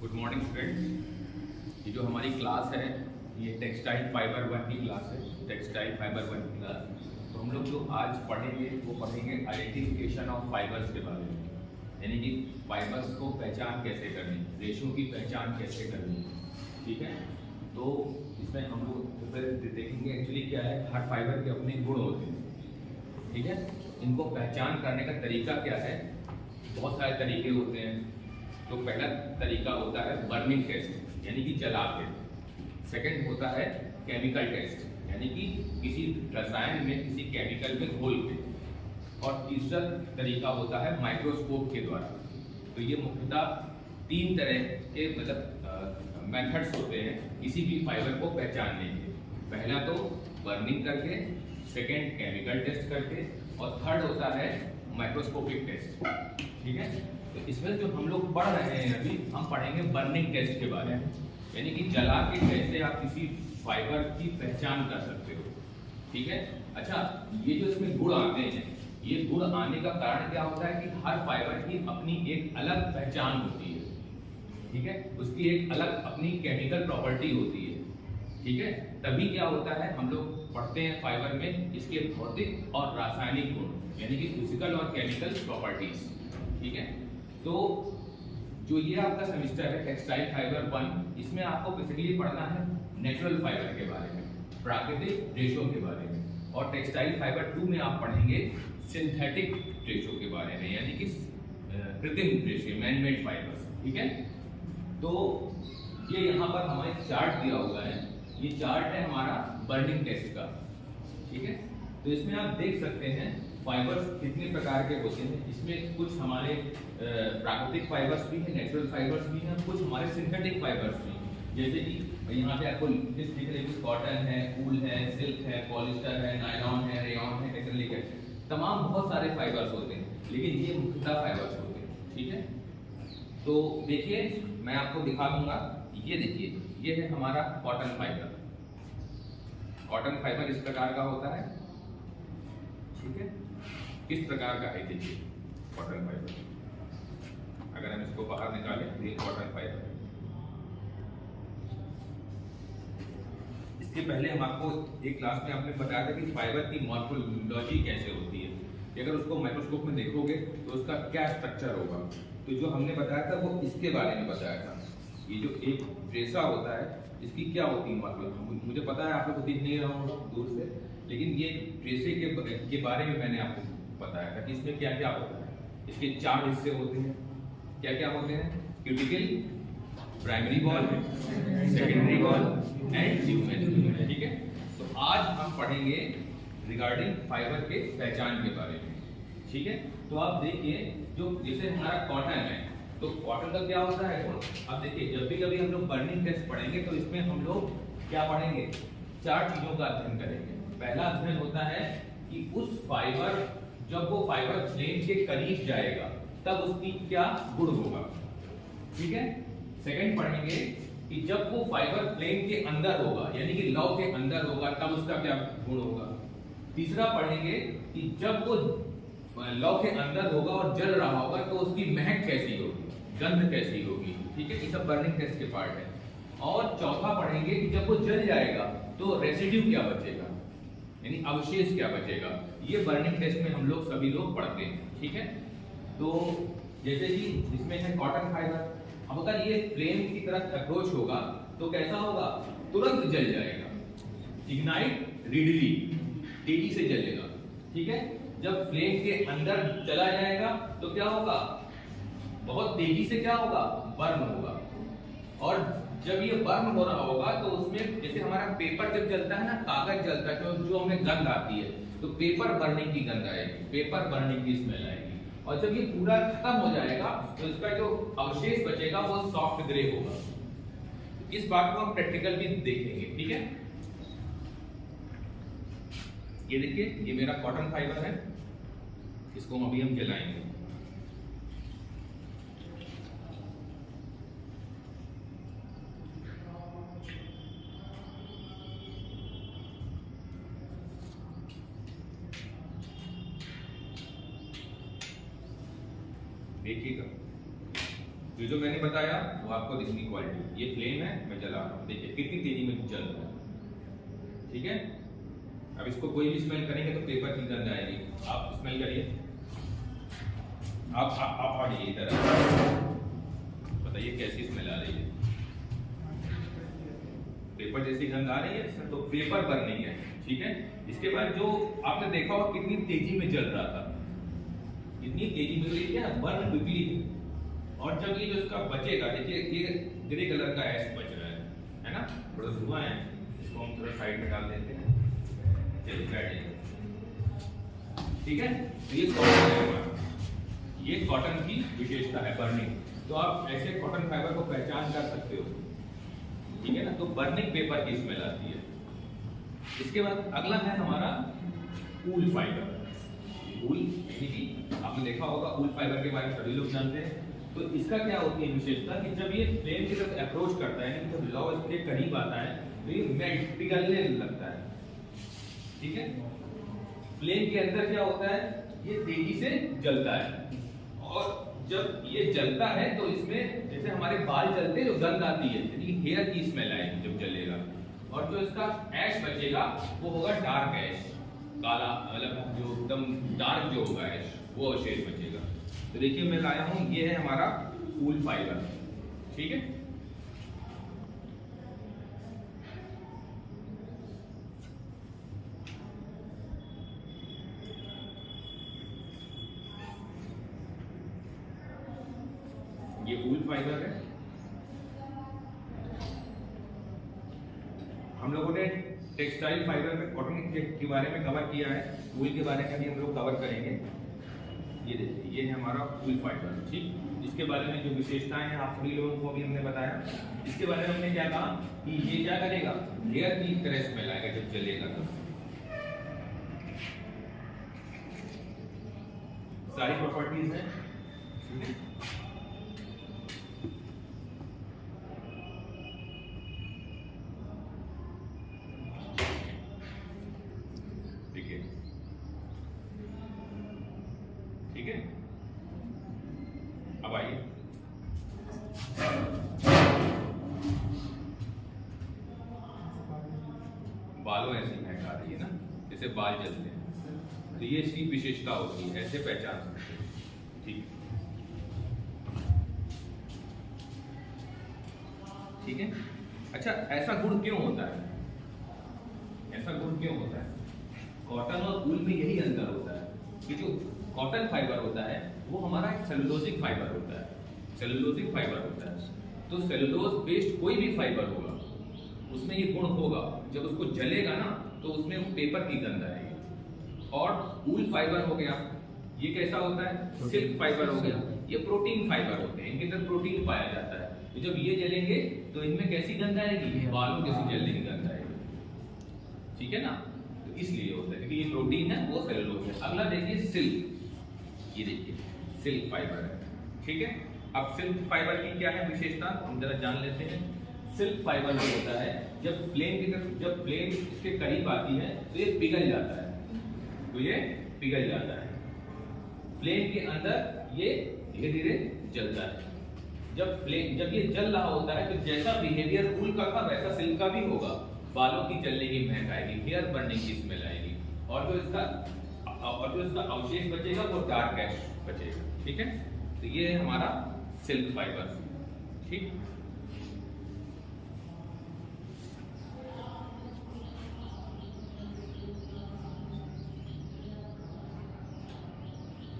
Good morning students. ये जो हमारी क्लास है ये टेक्सटाइल फाइबर वन की क्लास है। टेक्सटाइल फाइबर वन की क्लास तो हम लोग जो आज पढ़ेंगे वो पढ़ेंगे आइडेंटिफिकेशन ऑफ फाइबर्स के बारे में, यानी कि फाइबर्स को पहचान कैसे करनी, रेशो की पहचान कैसे करनी। ठीक है, तो इसमें हम लोग फिर देखेंगे एक्चुअली क्या है, हर फाइबर के अपने गुण होते हैं। ठीक है, इनको पहचान करने का तरीका क्या है, बहुत सारे तरीके होते हैं। तो पहला तरीका होता है बर्निंग टेस्ट, यानी कि जला के। सेकंड होता है केमिकल टेस्ट, यानी कि किसी रसायन में किसी केमिकल में घोल के। और तीसरा तरीका होता है माइक्रोस्कोप के द्वारा। तो ये मुख्यतः तीन तरह के मेथड्स होते हैं किसी भी फाइबर को पहचानने के। पहला तो बर्निंग करके, सेकंड केमिकल टेस्ट करके, और थर्ड होता है माइक्रोस्कोपिक टेस्ट। ठीक है, तो इसमें जो हम लोग पढ़ रहे हैं अभी, हम पढ़ेंगे बर्निंग टेस्ट के बारे में, यानी कि जला के कैसे आप किसी फाइबर की पहचान कर सकते हो। ठीक है, अच्छा, ये जो इसमें गुण आते हैं, ये गुण आने का कारण क्या होता है कि हर फाइबर की अपनी एक अलग पहचान होती है। ठीक है, उसकी एक अलग अपनी केमिकल प्रॉपर्टी होती है। ठीक है, तभी क्या होता है, हम लोग पढ़ते हैं फाइबर में इसके भौतिक और रासायनिक गुण, यानी कि फिजिकल और केमिकल प्रॉपर्टीज। ठीक है, तो जो ये आपका सेमेस्टर है टेक्सटाइल फाइबर 1, इसमें आपको बेसिकली पढ़ना है नेचुरल फाइबर के बारे में, प्राकृतिक रेशो के बारे में। और टेक्सटाइल फाइबर 2 में आप पढ़ेंगे सिंथेटिक रेशो के बारे में, यानी कि कृत्रिम रेशो, मैनमेड फाइबर्स। ठीक है, तो ये यहाँ पर हमारे चार्ट दिया हुआ है, ये चार्ट है हमारा बर्निंग टेस्ट का। ठीक है, तो इसमें आप देख सकते हैं फाइबर्स कितने प्रकार के होते हैं। इसमें कुछ हमारे प्राकृतिक फाइबर्स भी हैं, नेचुरल फाइबर्स भी हैं, कुछ हमारे सिंथेटिक फाइबर्स भी हैं। जैसे कि यहाँ पे आपको लिस्ट दिख रही है, कॉटन है, वूल है, सिल्क है, पॉलिस्टर है, नायलॉन है, रेयॉन है, एक्रिलिक है, तमाम बहुत सारे फाइबर्स होते हैं, लेकिन ये मुख्यतः फाइबर्स होते हैं। ठीक है, तो देखिए मैं आपको दिखा दूंगा, ये देखिए, ये है हमारा कॉटन फाइबर। कॉटन फाइबर इस प्रकार का होता है। ठीक है, किस प्रकार का है देखिए कॉटन फाइबर। अगर हम इसको बाहर निकालें तो ये कॉटन फाइबर है। इसके पहले हम आपको एक क्लास में आपने बताया था कि फाइबर की मॉर्फोलॉजी कैसे होती है, कि अगर उसको माइक्रोस्कोप में देखोगे तो उसका क्या स्ट्रक्चर होगा। तो जो हमने बताया था वो इसके बारे में बताया था। ये जो एक रेशा होता है, इसकी क्या होती है मतलब, मुझे पता है आप लोग को दिख नहीं रहा होगा दूर से, लेकिन ये रेशे के बारे में मैंने आपको बताया था कि इसमें क्या क्या होता है। इसके 4 हिस्से होते हैं। क्या क्या होते हैं? Cuticle, primary wall, secondary wall and lumen. ठीक है, तो आज हम पढ़ेंगे रिगार्डिंग फाइबर के पहचान के बारे में। ठीक है, तो आप देखिए, जो जैसे हमारा कॉटन है, तो कॉटन का क्या होता है। अब देखिए, जब भी कभी हम लोग बर्निंग टेस्ट पढ़ेंगे तो इसमें हम लोग क्या पढ़ेंगे, 4 चीजों का अध्ययन करेंगे। पहला अध्ययन होता है कि उस फाइबर, जब वो फाइबर फ्लेम के करीब जाएगा तब उसकी क्या गुण होगा। ठीक है, सेकंड पढ़ेंगे कि जब वो फाइबर फ्लेम के अंदर होगा, यानी कि लौ के अंदर होगा, तब उसका क्या गुण होगा। तीसरा पढ़ेंगे कि जब वो लौ के अंदर होगा और जल रहा होगा तो उसकी महक कैसी होगी, गंध कैसी होगी। ठीक है, ये सब बर्निंग टेस्ट के पार्ट है। और चौथा पढ़ेंगे कि जब वो जल जाएगा तो रेसिड्यू क्या बचेगा, यानी अवशेष क्या बचेगा। ये बर्निंग टेस्ट में हम लोग सभी लोग पढ़ते हैं। ठीक है, तो जैसे कि इसमें है कॉटन फाइबर, अब अगर ये फ्लेम की तरफ अप्रोच होगा तो कैसा होगा, तुरंत जल जाएगा, इग्नाइट रीडली, तेजी से जलेगा। ठीक है, जब फ्लेम के अंदर चला जाएगा तो क्या होगा, बहुत तेजी से क्या होगा, बर्न होगा। और जब ये बर्न हो रहा होगा तो उसमें जैसे हमारा पेपर जब जलता है ना, कागज जलता है, जो हमें गंध आती है, तो पेपर बर्निंग की गंध आएगी, पेपर बर्निंग की स्मेल आएगी। और जब ये पूरा खत्म हो जाएगा तो इसका जो अवशेष बचेगा वो सॉफ्ट ग्रे होगा। इस बात को हम प्रैक्टिकल भी देखेंगे। ठीक है, ये देखिए, ये मेरा कॉटन फाइबर है, इसको अभी हम जलाएंगे। देखिएगा, जो जो मैंने बताया वो आपको दिखनी क्वालिटी। ये फ्लेम है, मैं जला रहा हूँ, देखिए कितनी तेजी में जल रहा है। ठीक है, अब इसको कोई भी स्मेल करेंगे तो पेपर की गंध आएगी। आप स्मेल करिए, आप आइए इधर, बताइए कैसी स्मेल आ रही है। पेपर जैसी गंध आ रही है, तो पेपर बर्निंग है। ठीक है, इसके बाद जो आपने देखा होगा कितनी तेजी में जल रहा था, इतनी तेजी में ये क्या बर्न क्विकली है। और जब ये जो इसका बचेगा, देखिए ये ग्रे कलर का ऐश बच रहा है ना, थोड़ा धुआं है, इसको हम थोड़ा साइड में डाल देते हैं। चलिए बैठिए। ठीक है, तो ये कॉटन है हमारा, ये कॉटन की विशेषता है बर्निंग। तो आप ऐसे कॉटन फाइबर को पहचान कर सकते हो। ठीक है ना, तो बर्निंग पेपर की स्मेल आती है। इसके बाद अगला है हमारा वूल फाइबर। वूल, आपने देखा होगा वूल फाइबर के बारे में सभी लोग जानते हैं। तो इसका क्या होती है विशेषता कि जब ये फ्लेम की तरफ अप्रोच करता है, जब लौ इसके करीब आता है तो ये मेल्ट, पिघलने लगता है। ठीक है, फ्लेम के अंदर क्या होता है, ये तेजी से जलता है। और जब ये जलता है तो इसमें जैसे हमारे बाल जलते हैं, जो गंध आती है, यानी हेयर की स्मेल आएगी जब जलेगा। और जो इसका ऐश बचेगा वो होगा डार्क ऐश, काला, मतलब जो एकदम डार्क जो होगा ऐश, वो शेड बचेगा। तो देखिए मैं लाया हूं, ये है हमारा वूल फाइबर। ठीक है, ये वूल फाइबर है। हम लोगों ने टेक्सटाइल फाइबर में कॉटन के बारे में कवर किया है, वूल के बारे में भी हम लोग कवर करेंगे। ये देखिए, ये है हमारा वूल फाइबर। ठीक, इसके बारे में जो विशेषताएं हैं आप सभी लोगों को भी हमने बताया। इसके बारे में हमने क्या कहा कि ये क्या करेगा, लेयर की तरह स्मेल आएगा जब जलेगा। तो सारी प्रॉपर्टीज हैं। देखिए, ठीक है, अब आइए बालों ऐसी महक आ रही है ना, जैसे बाल जलते हैं, तो ये इसकी विशेषता होती है, ऐसे पहचान सकते हैं। ठीक, ठीक है। अच्छा, ऐसा गुण क्यों होता है, ऐसा गुण क्यों होता है? कॉटन और वूल में यही अंतर होता है कि जो कॉटन फाइबर होता है वो हमारा एक सेलुलोजिक फाइबर होता है, सेलुलोजिक फाइबर होता है। तो सेलुलोज बेस्ड कोई भी फाइबर होगा उसमें ये गुण होगा, जब उसको जलेगा ना तो उसमें वो पेपर की गंध आएगी। और वूल फाइबर हो गया, ये कैसा होता है, सिल्क फाइबर हो गया, ये प्रोटीन फाइबर होते हैं, इनके अंदर प्रोटीन पाया जाता है। तो जब ये जलेंगे तो इनमें कैसी गंध आएगी, बालों जैसी जलने की गंध आएगी। ठीक है ना, तो इसलिए होता है क्योंकि ये प्रोटीन है, वो सेलुलोज है। अगला देखिए सिल्क, ये देखिए सिल्क फाइबर है। ठीक है, अब सिल्क फाइबर की क्या है विशेषता, हम जरा जान लेते हैं। सिल्क फाइबर जो होता है, जब फ्लेम की तरफ, जब फ्लेम इसके करीब आती है तो ये पिघल जाता है, तो ये पिघल जाता है। फ्लेम के अंदर ये धीरे धीरे जलता है। जब ये जल रहा होता है तो जैसा बिहेवियर वूल का था वैसा सिल्क का भी होगा। बालों की जलने की महक आएगी, हेयर बर्निंग की स्मेल आएगी, और जो इसका अवशेष बचेगा वो डार्क ऐश बचेगा। ठीक है, तो ये है हमारा सिल्क फाइबर। ठीक,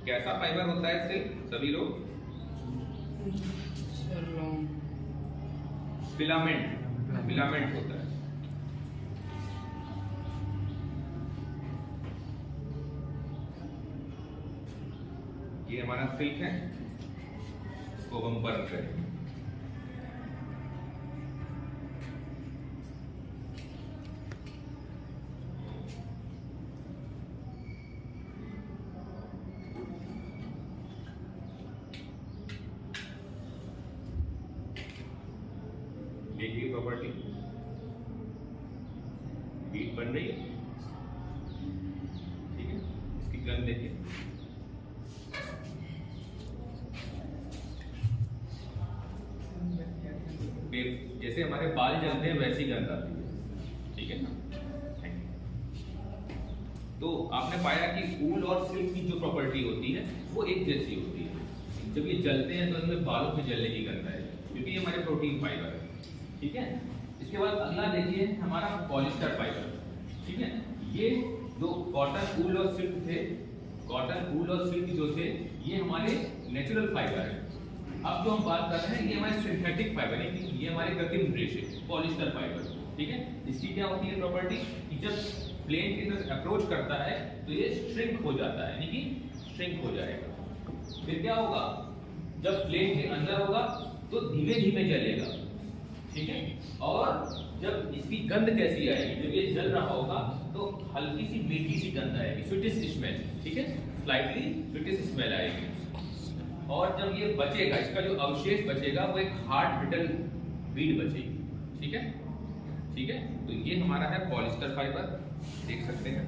कैसा फाइबर होता है सिल्क, सभी लोग? फिलामेंट, फिलामेंट होता है। ये हमारा सिल्क है, इसको हम बर्न करेंगे। देखिए प्रॉपर्टी, हीट बन रही है। ठीक है, इसकी गंध देखिए, जैसे हमारे बाल जलते हैं वैसी गंध आती है, ठीक है ना। Thank you. तो आपने पाया कि ऊल और सिल्क की जो प्रॉपर्टी होती है वो एक जैसी होती है। जब ये जलते हैं तो इनमें बालों पे जलने की गंध आएगी, क्योंकि ये हमारे प्रोटीन फाइबर है, ठीक है। इसके बाद अगला देखिए हमारा पॉलिस्टर फाइबर, ठीक है। ये जो कॉटन, ऊल और सिल्क थे, कॉटन, ऊल और सिल्क जो थे ये हमारे नेचुरल फाइबर है। अब जो हम बात कर रहे हैं ये हमारे सिंथेटिक फाइबर है, ये हमारे कृत्रिम रेशे, पॉलिस्टर फाइबर, ठीक है। इसकी क्या होती है प्रॉपर्टी कि जब फ्लेम की तरफ अप्रोच करता है तो ये श्रिंक हो जाता है, यानी कि श्रिंक हो जाएगा। फिर क्या होगा, जब फ्लेम के अंदर होगा तो धीमे धीमे जलेगा, ठीक है। और जब इसकी गंध कैसी आएगी, जब ये जल रहा होगा तो हल्की सी मीठी सी गंध आएगी, स्वीटिश स्मेल, ठीक है, स्लाइटली स्वीटिश स्मेल आएगी। और जब ये बचेगा, इसका जो अवशेष बचेगा वो एक हार्ड ब्रिटल बीड बचेगी, ठीक है, ठीक है। तो ये हमारा है पॉलिस्टर फाइबर, देख सकते हैं।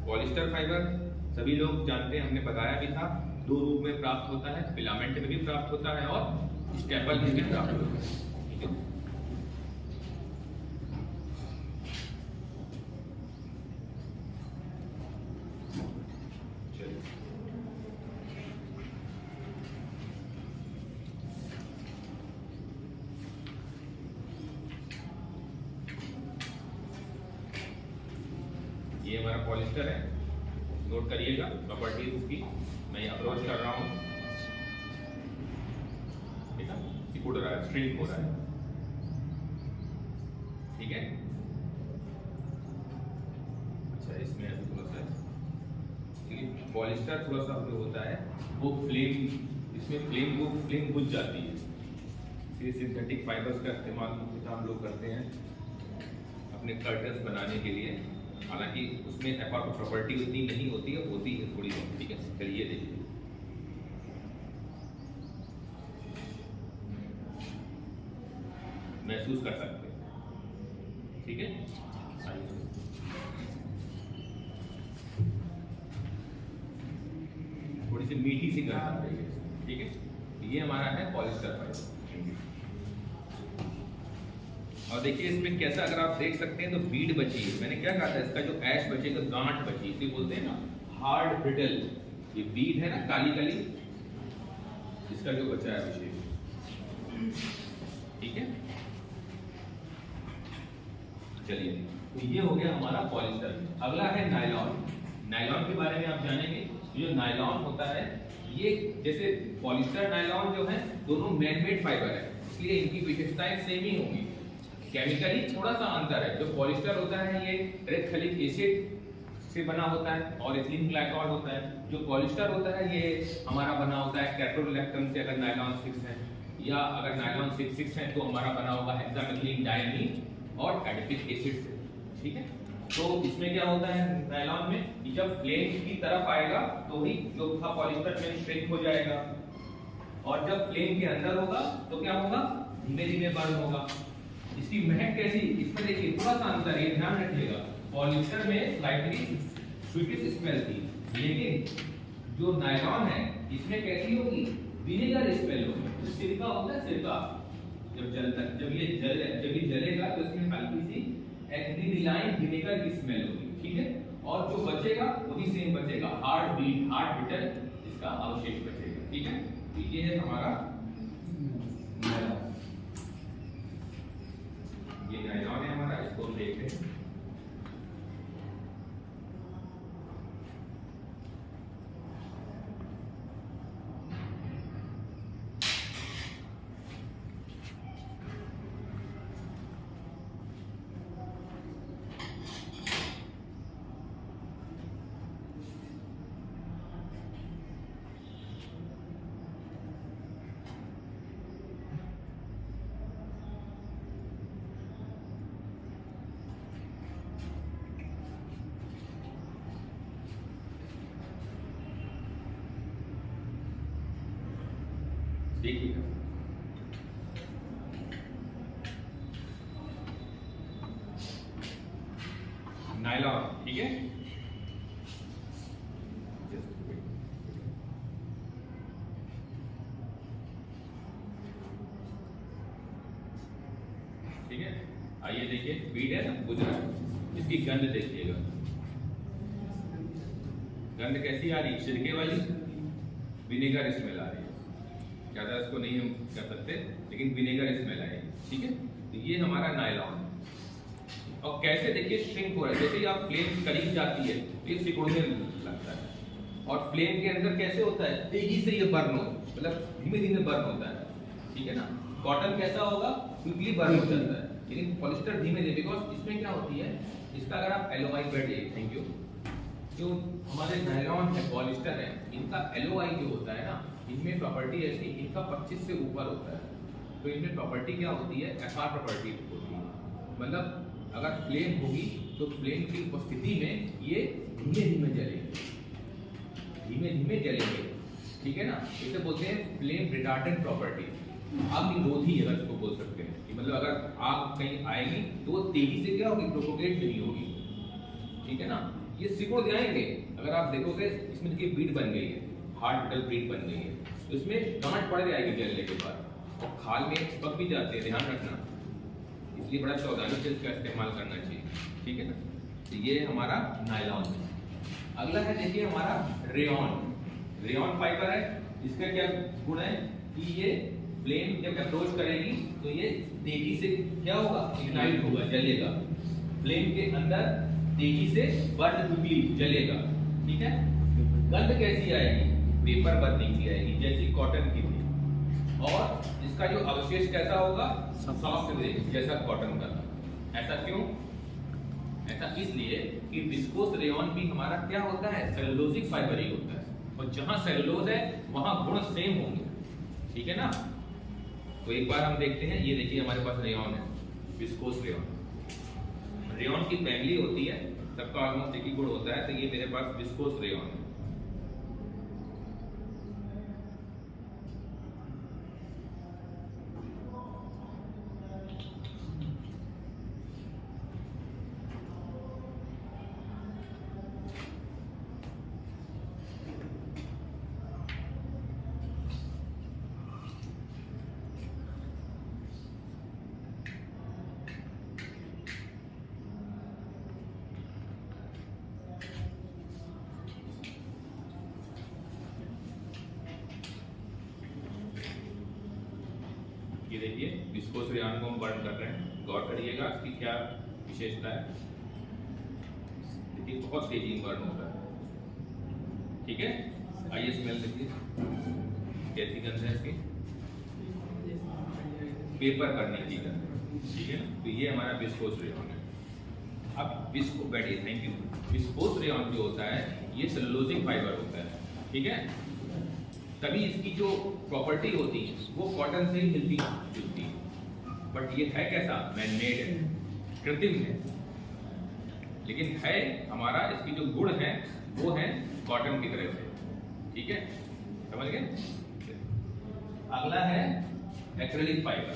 पॉलिस्टर फाइबर सभी लोग जानते हैं, हमने बताया भी था, दो रूप में प्राप्त होता है, फिलामेंट में भी प्राप्त होता है और स्टेपल में भी प्राप्त होता है, ठीक है। ये हमारा पॉलिस्टर है, नोट करिएगा प्रॉपर्टीज इसकी। मैं अप्रोच कर रहा हूँ, ठीक है, सिकुड़ रहा है, स्ट्रिंग हो रहा है, ठीक है। अच्छा, इसमें अभी थोड़ा सा पॉलिस्टर थोड़ा सा जो होता है वो फ्लेम, इसमें फ्लेम बुझ जाती है। इसलिए सिंथेटिक फाइबर्स का इस्तेमाल हम लोग करते हैं अपने कर्टन्स बनाने के लिए। हालांकि उसमें एफआर प्रॉपर्टी उतनी नहीं होती है, होती है थोड़ी बहुत, ठीक है। चलिए देखिए, महसूस कर सकते हैं, ठीक है। थोड़ी सी मीठी सी गंध आ रही है, ठीक है। ये हमारा है पॉलिस्टर फाइबर। और देखिए इसमें कैसा, अगर आप देख सकते हैं तो बीड बची है। मैंने क्या कहा था, इसका जो ऐश बचेगा, गांठ बची, इसे बोलते हैं ना हार्ड ब्रिटल। ये बीड है ना काली काली, इसका जो बचा है विशेष, ठीक है। चलिए, तो ये हो गया हमारा पॉलिस्टर। अगला है नायलॉन। नायलॉन के बारे में आप जानेंगे। जो नायलॉन होता है, ये जैसे पॉलिस्टर नायलॉन जो है दोनों मैन मेड फाइबर है, इसलिए इनकी विशेषताएं सेम ही होंगी। केमिकली थोड़ा सा अंतर है। जो पॉलिस्टर होता है ये टेरेफ्थैलिक एसिड से बना होता है और एथिलीन ग्लाइकॉल होता है। जो पॉलिस्टर होता है ये हमारा बना होता है कैप्रोलैक्टम से, अगर नायलॉन 6 है, या अगर नायलॉन 6 है तो हमारा बना होगा हेक्सामेथिलीन डायमीन और एडिपिक एसिड से, ठीक है। तो इसमें क्या होता है नायलॉन में कि जब फ्लेम की तरफ आएगा तो ही जो था पॉलिस्टर में श्रिंक हो जाएगा, और जब फ्लेम के अंदर होगा तो क्या होगा, धीमे धीमे बर्न होगा। इसकी महक कैसी, इसमें देखिए थोड़ा सा अंतर है, ध्यान रखिएगा। पॉलिस्टर में स्लाइटली स्वीटिश स्मेल थी, लेकिन जो नायलॉन है इसमें कैसी होगी, विनेगर स्मेल होगी। तो सिरका होता है, सिरका जब ये जलेगा तो इसमें हल्की सी एक्रिलाइन विनेगर की स्मेल होगी, ठीक है। और जो बचेगा वही सेम बचेगा, हार्ड ब्रिटल इसका अवशेष बचेगा, ठीक है। तो ये है हमारा नायलॉन। ये नायलॉन है हमारा, इसको हम देखते हैं। देखिएगा नायलॉन, ठीक है। आइए देखिए, बीड है ना, गुजरा, इसकी गंध देखिएगा, गंध कैसी आ रही, छिड़के वाली विनेगर स्मेल आ रही है, ज़्यादा इसको नहीं हम कर सकते, लेकिन विनेगर स्मेल आएगी, ठीक है। तो ये हमारा नायलॉन। और कैसे देखिए श्रिंक हो रहा है, जैसे ही आप फ्लेम करीब जाती है तो ये सिकुड़ने लगता है, और फ्लेम के अंदर कैसे होता है, तेजी से ये बर्न हो, मतलब धीमे धीमे बर्न होता है, ठीक है ना। कॉटन कैसा होगा, क्विकली बर्न हो जाता है, लेकिन पॉलिस्टर धीमे धीमे, बिकॉज इसमें क्या होती है, इसका अगर आप एलोआई बैठिए, थैंक यू, जो हमारे नायलॉन है, पॉलिस्टर है, इनका एलोआई जो होता है ना, इनमें प्रॉपर्टी ऐसी, इनका 25 से ऊपर होता है, तो इनमें प्रॉपर्टी क्या होती है, एफआर प्रॉपर्टी होती है, मतलब अगर फ्लेम होगी तो फ्लेम की उपस्थिति में ये धीमे धीमे जलेंगे, धीमे धीमे जलेंगे, ठीक है ना। इसे बोलते हैं फ्लेम रिटार्डेंट प्रॉपर्टी, आग निरोधी अगर इसको बोल सकते हैं, कि मतलब अगर आग कहीं आएगी तो तेजी से क्या होगी, प्रोपोगेट नहीं होगी, ठीक है ना। ये सिकुड़ जाएंगे, अगर आप देखोगे इसमें देखिए बीड बन गई है, हार्ड मेटल बीड बन गई है, तो इसमें गांठ पड़ जाएगी जलने के बाद, और खाल में पक भी जाते हैं, ध्यान रखना, इसलिए बड़ा सावधानी से इसका इस्तेमाल करना चाहिए, ठीक है ना। तो ये हमारा नायलॉन है। अगला है देखिए हमारा रेयॉन, रेयॉन फाइबर है, इसका क्या गुण है कि ये फ्लेम जब अप्रोच करेगी तो ये तेजी से क्या होगा, इग्नाइट होगा, जलेगा, फ्लेम के अंदर तेजी से बर्न क्विकली जलेगा, ठीक है। गंध कैसी आएगी, पेपर बर्निंग की आएगी, जैसी कॉटन की थी, और इसका जो अवशेष कैसा होगा, सॉफ्ट ग्रे जैसा कॉटन का था। ऐसा क्यों, ऐसा इसलिए कि विस्कोस रेयॉन भी हमारा क्या होता है, सेलुलोजिक फाइबर ही होता है, और जहां सेलुलोज है वहां गुण सेम होंगे, ठीक है ना। तो एक बार हम देखते हैं, ये देखिए हमारे पास रेयॉन है, विस्कोस रेयॉन, रेयॉन की फैमिली होती है, सबका ऑलमोस्ट एक ही गुण होता है, तो ये मेरे पास विस्कोस रेयॉन है। ये देखिए विस्कोस रेयॉन को हम बर्न कर रहे हैं, गौर करिएगा इसकी क्या विशेषता है, देखिए बहुत तेजी में बर्न होता है, ठीक है। आइए स्मेल देखिए कैसी गंध है इसकी, पेपर करने की गंध, ठीक है ना। तो ये हमारा विस्कोस रेयॉन है। अब विस्को बैठिए, थैंक यू। विस्कोस रेयॉन जो होता है ये सेलुलोजिक फाइबर होता है, ठीक है, तभी इसकी जो प्रॉपर्टी होती है वो कॉटन से ही मिलती जुलती है, बट ये है कैसा, मैनमेड है, कृत्रिम है, लेकिन है हमारा, इसकी जो गुण है वो है कॉटन की तरह से, ठीक है, समझ गए। अगला है एक्रेलिक फाइबर।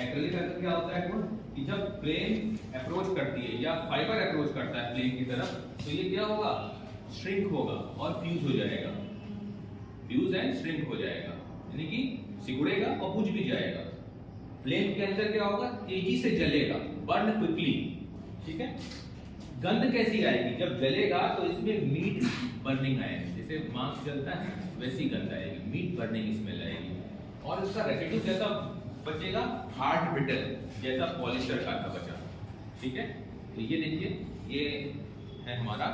एक्रेलिक फाइबर क्या होता है गुण, कि जब फ्लेम अप्रोच करती है या फाइबर अप्रोच करता है फ्लेम की तरफ, तो ये क्या होगा, श्रिंक होगा और फ्यूज हो जाएगा, फ्यूज एंड श्रिंक हो जाएगा, यानी कि सिकुड़ेगा और बुझ भी जाएगा, फ्लेम के अंदर क्या होगा, तेजी से जलेगा, बर्न क्विकली, ठीक है। गंध कैसी आएगी, जब जलेगा तो इसमें मीट बर्निंग आएगी, जैसे मांस जलता है वैसी गंध आएगी, मीट बर्निंग स्मेल आएगी, और इसका रेसिड्यू कैसा बचेगा, हार्ड ब्रिटल जैसा पॉलिस्टर का बचा, ठीक है। तो ये देखिए ये है हमारा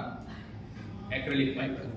एक्रेलिक फाइबर।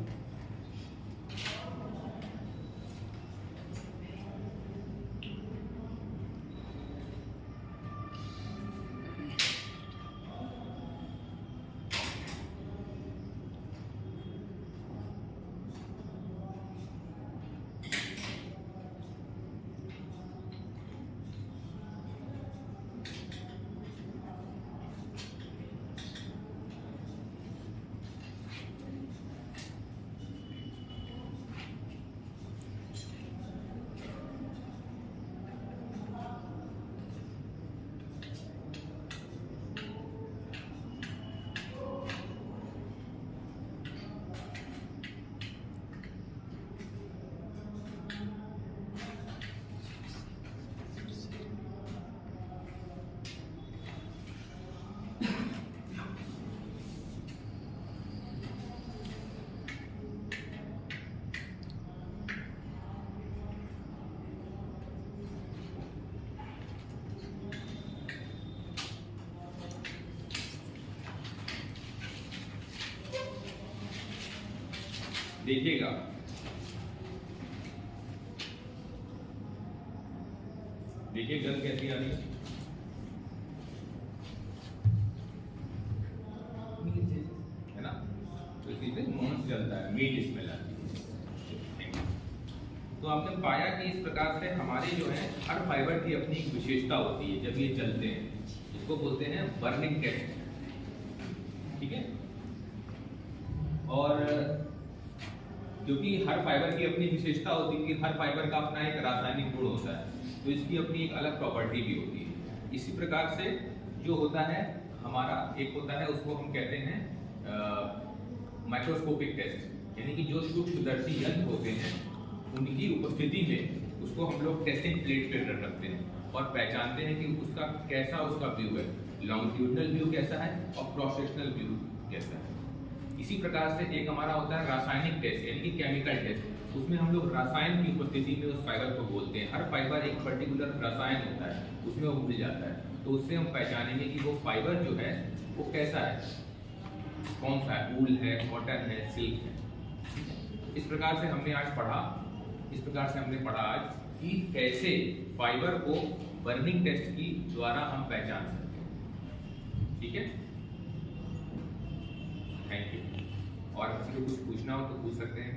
देखिएगा, देखिए गंध कैसी आ रही है, है ना। तो इसी से मांस जलता है, मीट स्मेल आती है। तो आपने पाया कि इस प्रकार से हमारे जो है हर फाइबर की अपनी एक विशेषता होती है जब ये जलते हैं, इसको बोलते हैं बर्निंग टेस्ट, ठीक है। और क्योंकि हर फाइबर की अपनी विशेषता होती है कि हर फाइबर का अपना एक रासायनिक गुण होता है, तो इसकी अपनी एक अलग प्रॉपर्टी भी होती है। इसी प्रकार से जो होता है हमारा एक होता है, उसको हम कहते हैं माइक्रोस्कोपिक टेस्ट, यानी कि जो सूक्ष्मदर्शी यंत्र होते हैं उनकी उपस्थिति में उसको हम लोग टेस्टिंग प्लेट पे रखते हैं और पहचानते हैं कि उसका कैसा उसका व्यू है, लॉन्गिट्यूडनल व्यू कैसा है और क्रॉस सेक्शनल व्यू कैसा है। इसी प्रकार से एक हमारा होता है रासायनिक टेस्ट, यानी कि केमिकल टेस्ट, उसमें हम लोग रसायन की उपस्थिति में उस फाइबर को बोलते हैं। हर फाइबर एक पर्टिकुलर रसायन होता है, उसमें वो मिल जाता है, तो उससे हम पहचानेंगे कि वो फाइबर जो है वो कैसा है, कौन सा है, वूल है, कॉटन है, सिल्क है। इस प्रकार से हमने आज पढ़ा, इस प्रकार से हमने पढ़ा आज कि कैसे फाइबर को बर्निंग टेस्ट की द्वारा हम पहचान सकते हैं, ठीक है। Thank you. और किसी को कुछ पूछना हो तो पूछ सकते हैं।